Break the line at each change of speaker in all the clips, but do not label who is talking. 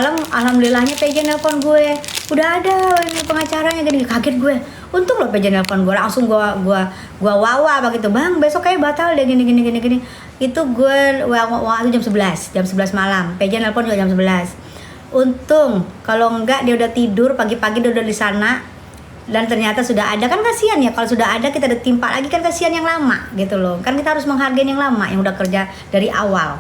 malam alhamdulillahnya PJ nelpon gue, udah ada ini pengacaranya, gini. Kaget gue, untung loh PJ nelpon gue, langsung gue wawa begitu, bang besok kayak batal deh gini. Itu gue waktu jam 11 malam, PJ nelpon juga jam 11. Untung kalau enggak dia udah tidur, pagi-pagi dia udah di sana. Dan ternyata sudah ada, kan kasihan ya kalau sudah ada kita ditimpa lagi, kan kasihan yang lama gitu loh. Kan kita harus menghargai yang lama yang udah kerja dari awal.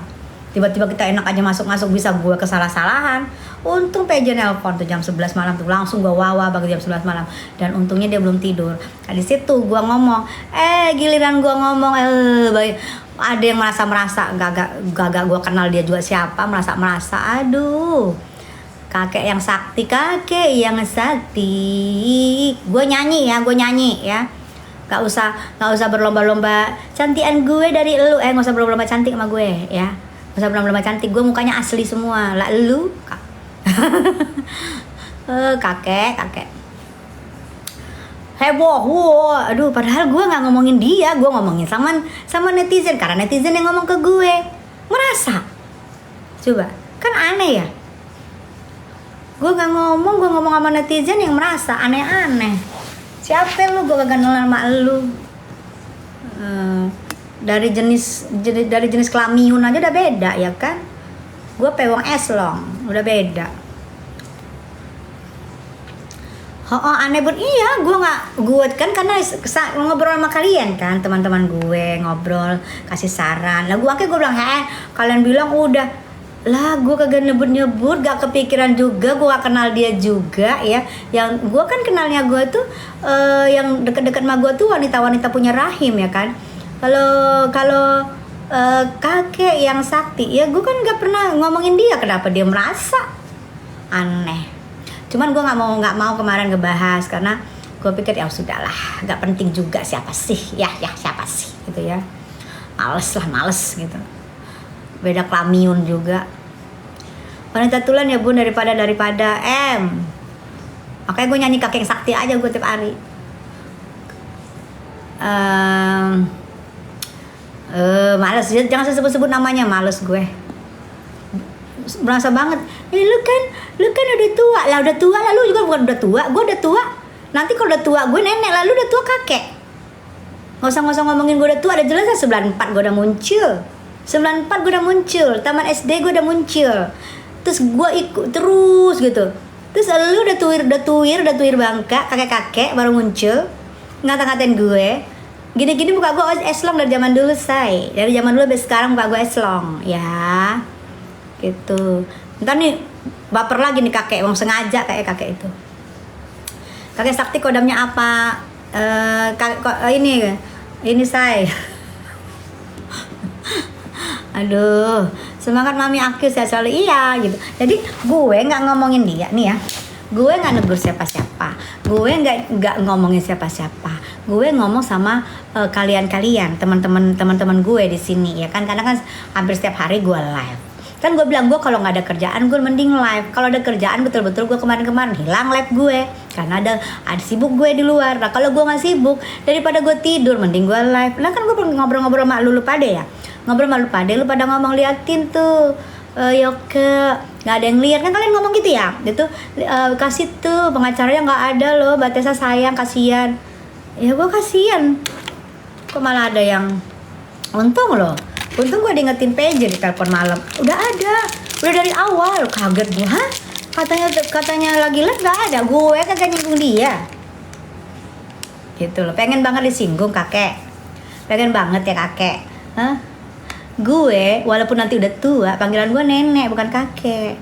Tiba-tiba kita enak aja masuk bisa gue kesalah-salahan. Untung PJ nelpon tuh jam 11 malam tuh, langsung gue wawa bagi jam 11 malam. Dan untungnya dia belum tidur. Nah di situ gue ngomong, giliran gue ngomong, ada yang merasa gagak gue kenal dia juga siapa, merasa aduh. Kakek yang sakti, gue nyanyi ya. Gak usah berlomba-lomba cantikan gue dari elu, gak usah berlomba cantik sama gue ya. Gak usah berlomba cantik, gue mukanya asli semua lah elu. Kakek heboh, aduh, padahal gue nggak ngomongin dia, gue ngomongin sama netizen, karena netizen yang ngomong ke gue. Merasa coba, kan aneh ya. Gue ngomong sama netizen yang merasa aneh-aneh. Siapa lu, gue kagak kenal sama lu. Dari jenis kelamin aja udah beda ya kan. Gue pewong eslong, udah beda. Aneh banget. Iya, gue kan karena ngobrol sama kalian kan, teman-teman gue ngobrol, kasih saran. Lah gue bilang, kalian bilang udah. Lah gue kagak nyebut, gak kepikiran juga, gue gak kenal dia juga ya. Yang gue kan kenalnya gue tuh yang deket-deket sama gue tuh wanita-wanita punya rahim ya kan. Kalau kakek yang sakti ya, gue kan gak pernah ngomongin dia. Kenapa dia merasa aneh? Cuman gue nggak mau kemarin ngebahas karena gue pikir ya sudahlah, gak penting juga siapa sih gitu ya. Males gitu. Beda kelamin juga. Wanita tulen ya bun, daripada makanya gue nyanyi kakek sakti aja gue tiap hari. Males, jangan sebut namanya, males gue. Berasa banget. Lu kan udah tua lah, lu juga bukan udah tua, gue udah tua. Nanti kalau udah tua gue nenek lah, lu udah tua kakek. Nggak usah ngomongin gue udah tua, ada jelas 94 gue udah muncul. 94 gue udah muncul, taman SD gue udah muncul. Terus gue ikut terus gitu. Terus lu udah tuir bangka, kakek baru muncul, ngata-ngatain gue. Gini muka gue eslong dari zaman dulu, say. Dari zaman dulu sampai sekarang muka gue eslong, ya. Gitu. Ntar nih baper lagi nih kakek, mau sengaja kayak kakek itu. Kakek sakti kodamnya apa? Ini say. Aduh, semangat mami aku saya selalu iya gitu. Jadi gue nggak ngomongin dia nih ya. Gue nggak negur siapa-siapa. Gue nggak ngomongin siapa-siapa. Gue ngomong sama kalian teman-teman gue di sini ya kan. Karena kan hampir setiap hari gue live. Kan gue bilang gue kalau nggak ada kerjaan gue mending live. Kalau ada kerjaan betul-betul gue kemarin hilang live gue. Karena ada sibuk gue di luar. Nah kalau gue nggak sibuk, daripada gue tidur mending gue live. Nah kan gue ngobrol-ngobrol sama lu pada ya. Ngobrol malu lu pada ngomong liatin tuh Yoke nggak ada yang lihat kan, kalian ngomong gitu ya. Itu kasih tuh pengacaranya nggak ada loh, Batesa sayang, kasihan. Ya gue kasihan, kok malah ada yang untung gue diingetin PJ di telepon malam. Udah dari awal. Kaget gue, katanya lagi live nggak ada, gue kagak nyinggung dia gitu loh. Pengen banget disinggung kakek, pengen banget ya kakek. Gue walaupun nanti udah tua, panggilan gue nenek bukan kakek.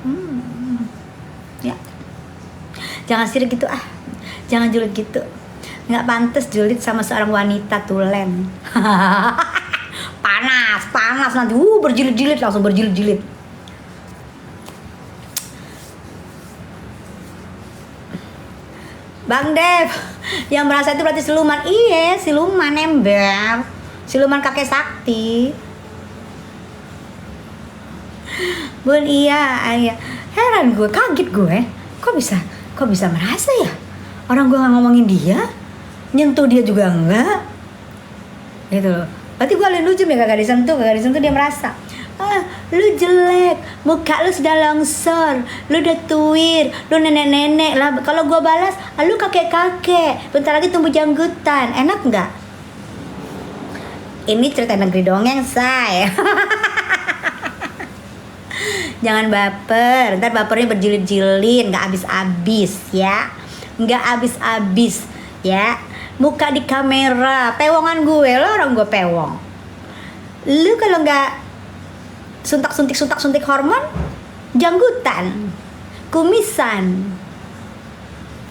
Ya, jangan sirik gitu jangan julid gitu, nggak pantas julid sama seorang wanita tulen. panas nanti langsung berjilid. Bang Dev, yang merasa itu berarti siluman. Iya, siluman ember, siluman kakek sakti. Bun, iya. Heran gue, kaget gue. Kok bisa merasa ya? Orang gue gak ngomongin dia, nyentuh dia juga enggak. Gitu loh. Berarti gue alin ujum ya, kagak disentuh dia merasa. lu jelek, muka lu sudah longsor, lu udah tuir, lu nenek-nenek lah. Kalau gua balas, lu kakek-kakek, bentar lagi tumbuh janggutan. Enak nggak? Ini cerita negeri dongeng, say. Jangan baper, ntar bapernya berjilid-jilid, nggak habis-habis ya, nggak habis-habis ya. Muka di kamera, pewongan gue, lo orang gue pewong. Lu kalau nggak suntik hormon, janggutan, kumisan,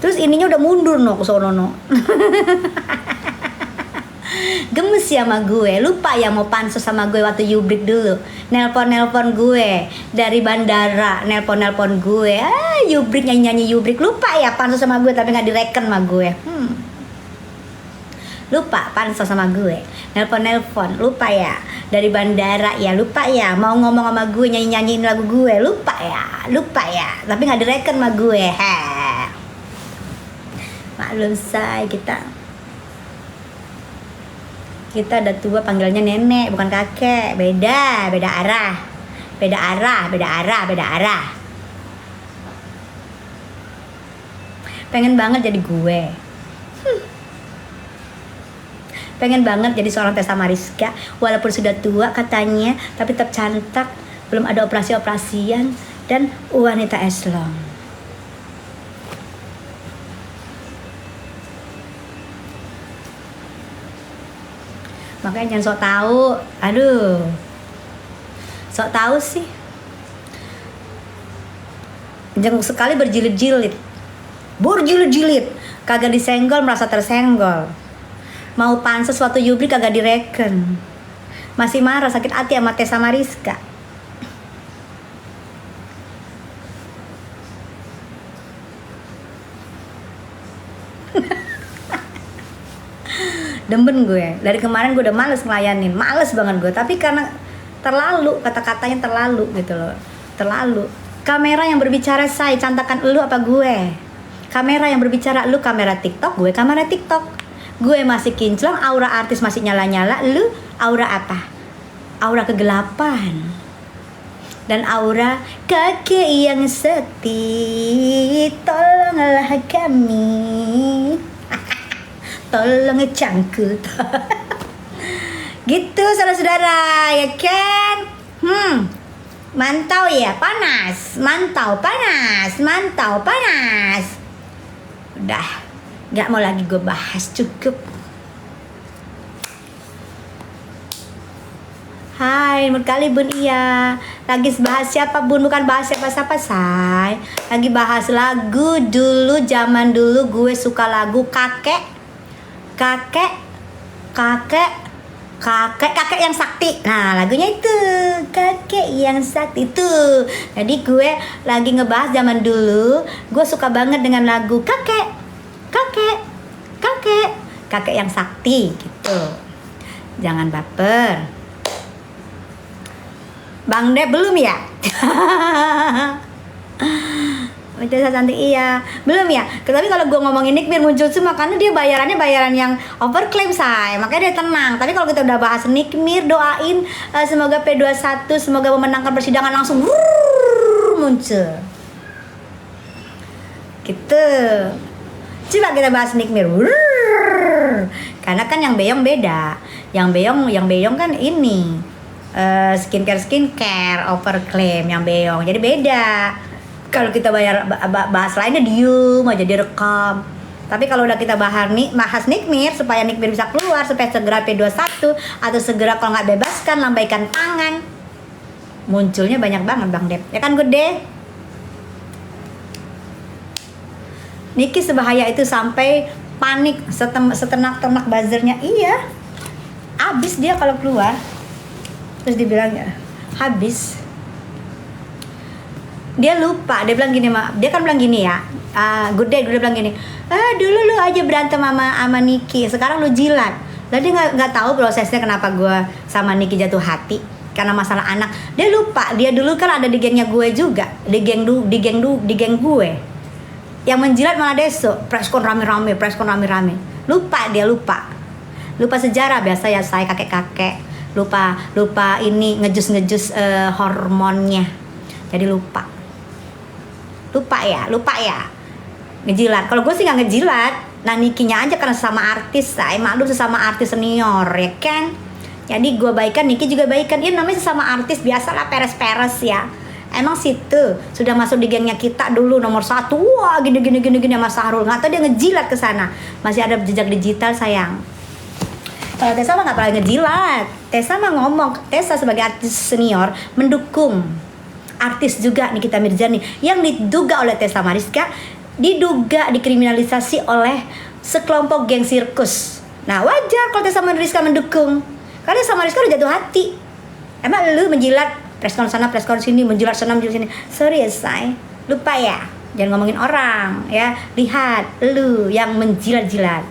terus ininya udah mundur no ke sono no. Gemes ya sama gue, lupa ya mau pansos sama gue waktu yubrik dulu. Nelpon gue dari bandara, nelpon gue, yubrik nyanyi yubrik, lupa ya pansos sama gue tapi nggak direken sama gue. Lupa pansos sama gue, nelpon, lupa ya dari bandara ya, lupa ya mau ngomong sama gue nyanyiin lagu gue, lupa ya tapi nggak direken sama gue. Maklum say, kita udah tua, panggilnya nenek bukan kakek, beda arah. Pengen banget jadi gue. Pengen banget jadi seorang Tessa Mariska, walaupun sudah tua katanya, tapi tetap cantik, belum ada operasi-operasian, dan wanita eslong. Makanya jangan sok tahu. Aduh, sok tahu sih. Jangan sekali berjilid-jilid, kagak disenggol merasa tersenggol. Mau pansos waktu yubrik kagak direken, masih marah sakit hati sama Tessa Mariska. Demben gue, dari kemarin gue udah males ngelayanin, males banget gue, tapi karena terlalu, kata-katanya terlalu gitu loh, terlalu. Kamera yang berbicara say, cantakan lu apa gue? Kamera yang berbicara lu, kamera TikTok, gue kamera TikTok. Gue masih kinclong, aura artis masih nyala-nyala, lu aura apa? Aura kegelapan. Dan aura kakek yang sakti, tolonglah kami. Tolong cangkut. Gitu saudara-saudara, ya kan? Mantau ya, panas. Udah, gak mau lagi gue bahas, cukup. Hai, menurut kali Bun Iya lagi bahas siapa Bun? Bukan bahas siapa-siapa say, lagi bahas lagu dulu, zaman dulu gue suka lagu kakek yang sakti. Nah lagunya itu kakek yang sakti itu. Jadi gue lagi ngebahas zaman dulu, gue suka banget dengan lagu kakek yang sakti gitu. Jangan baper. Bang Dep belum ya? Tessa cantik iya. Belum ya? Tapi kalau gue ngomongin Nick Mir muncul semua karena dia bayaran yang overclaim say. Makanya dia tenang. Tapi kalau kita udah bahas Nick Mir, doain semoga P21 semoga memenangkan persidangan langsung muncul. Gitu. Coba kita bahas Nick Mir. Karena kan yang Beyong beda. Yang Beyong kan ini skincare overclaim yang Beyong. Jadi beda. Kalau kita bahas lainnya diem aja direkam. Tapi kalau udah kita bahas Nick Mir supaya Nick Mir bisa keluar, supaya segera P21 atau segera kalau nggak bebaskan lambaikan tangan, munculnya banyak banget Bang Dep. Ya kan Gede? Niki sebahaya itu sampai panik seternak-ternak buzzernya. Iya, abis dia kalau keluar. Terus dibilang ya habis. Dia lupa, dia bilang gini, dia kan bilang gini ya, Good Day bilang gini, dulu lu aja berantem sama Niki, sekarang lu jilat. Lah dia nggak tahu prosesnya kenapa gue sama Niki jatuh hati karena masalah anak. Dia lupa, dia dulu kan ada di gengnya gue juga, di geng gue. Yang menjilat malah Deso, preskon rame-rame. Lupa sejarah biasa ya saya kakek-kakek. lupa ini ngejus hormonnya, jadi lupa ya ngejilat. Kalau gue sih nggak ngejilat. Nah Nikinya aja karena sesama artis, saya maklum sesama artis senior ya kan. Jadi gue baikan, Niki juga baikan. Ya namanya sesama artis, biasalah peres-peres ya. Emang situ sudah masuk di gengnya kita dulu nomor 1. Wah gini sama Sahrul. Nggak tahu dia ngejilat ke sana. Masih ada jejak digital sayang. Kalau Tessa mah nggak pernah ngejilat. Tessa mah ngomong, Tessa sebagai artis senior mendukung artis juga Nikita Mirzani yang diduga oleh Tessa Mariska, diduga dikriminalisasi oleh sekelompok geng sirkus. Nah wajar kalau Tessa Mariska mendukung, karena Tessa Mariska udah jatuh hati. Emang lu menjilat preskon sana preskon sini, menjilat sana menjilat sini. Sorry ya say, lupa ya, jangan ngomongin orang ya. Lihat lu yang menjilat-jilat.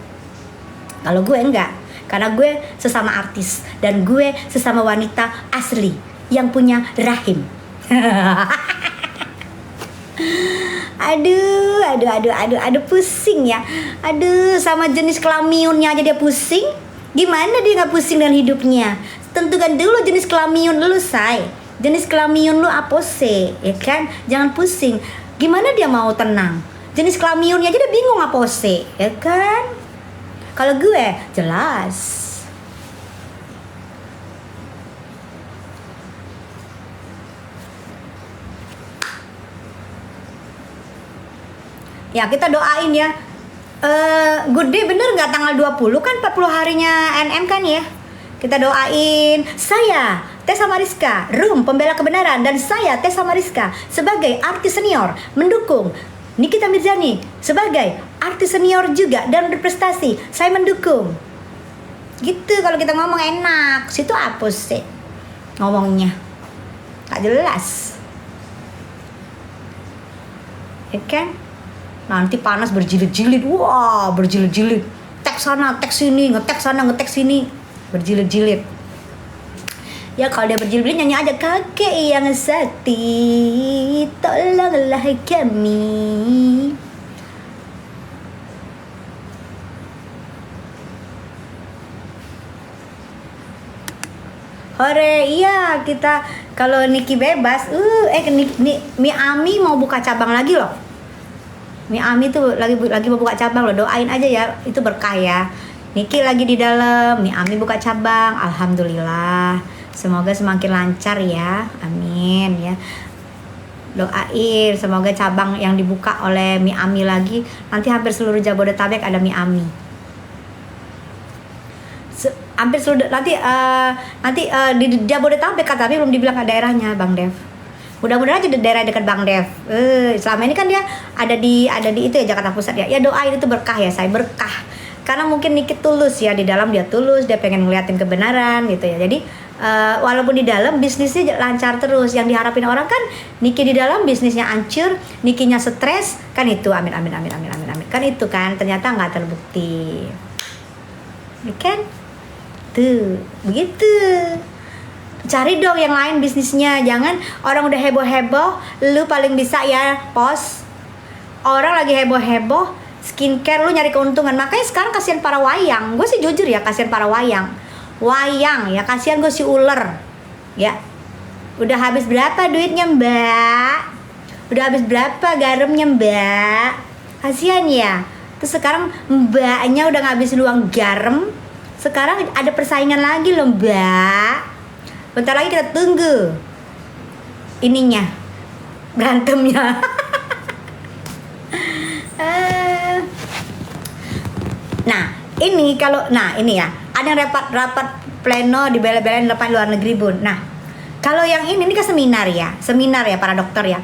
Kalau gue enggak, karena gue sesama artis dan gue sesama wanita asli yang punya rahim. Aduh pusing ya. Aduh, sama jenis kelaminnya aja dia pusing. Gimana dia nggak pusing dengan hidupnya? Tentukan dulu jenis kelamin lu say. Jenis kelamin lu apa sih? Ya kan? Jangan pusing. Gimana dia mau tenang? Jenis kelaminnya aja dia bingung apa sih? Ya kan? Kalau gue jelas. Ya kita doain ya. Good day bener nggak tanggal 20 kan 40 harinya NM kan ya. Kita doain. Saya Tessa Mariska, Room Pembela Kebenaran, dan saya Tessa Mariska sebagai artis senior mendukung Nikita Mirzani sebagai artis senior juga dan berprestasi. Saya mendukung. Gitu kalau kita ngomong enak. Situ apa sih ngomongnya? Gak jelas. Ya kan? Nanti panas berjilid-jilid. Wah, berjilid-jilid. Teks sana, teks sini, ngetek sana, ngetek sini. Berjilid-jilid. Ya kalau dia berjilid-jilid nyanyi aja, kakek yang sakti, tolonglah kami. Hore, iya kita kalau Niki bebas, Miami mau buka cabang lagi loh. Miami tuh lagi mau buka cabang loh, doain aja ya, itu berkah ya. Niki lagi di dalam, Miami buka cabang, alhamdulillah. Semoga semakin lancar ya, amin ya. Doain semoga cabang yang dibuka oleh Miami lagi, nanti hampir seluruh Jabodetabek ada Miami. Hampir seluruh nanti di Jabodetabek tapi belum dibilang ke daerahnya Bang Dev. Mudah-mudahan aja di daerah dekat Bang Dev. Selama ini kan dia ada di itu ya Jakarta Pusat ya. Ya doain itu berkah ya, saya berkah. Karena mungkin Niki tulus ya, di dalam dia tulus, dia pengen ngeliatin kebenaran gitu ya. Jadi walaupun di dalam bisnisnya lancar terus, yang diharapin orang kan Niki di dalam bisnisnya hancur, Nikinya stres, kan itu amin. Kan itu kan ternyata nggak terbukti. Ya kan? Tuh, begitu. Cari dong yang lain bisnisnya, jangan orang udah heboh-heboh, lu paling bisa ya post. Orang lagi heboh-heboh, skincare lu nyari keuntungan. Makanya sekarang kasihan para wayang. Gue sih jujur ya, kasihan para wayang ya, kasihan gue si ular ya. Udah habis berapa duitnya mbak? Udah habis berapa garamnya mbak? Kasihan ya. Terus sekarang mbaknya udah ngabisin uang garam, sekarang ada persaingan lagi loh mbak. Bentar lagi kita tunggu ininya, berantemnya. Ini ya ada rapat pleno di bela-belain depan luar negeri bun. Nah kalau yang ini kan seminar ya para dokter ya.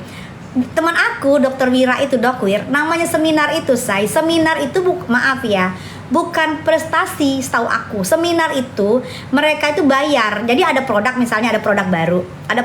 Teman aku dokter Wira itu Dokwir, namanya seminar itu seminar itu bukan prestasi setahu aku. Seminar itu mereka itu bayar. Jadi ada produk, misalnya ada produk baru, ada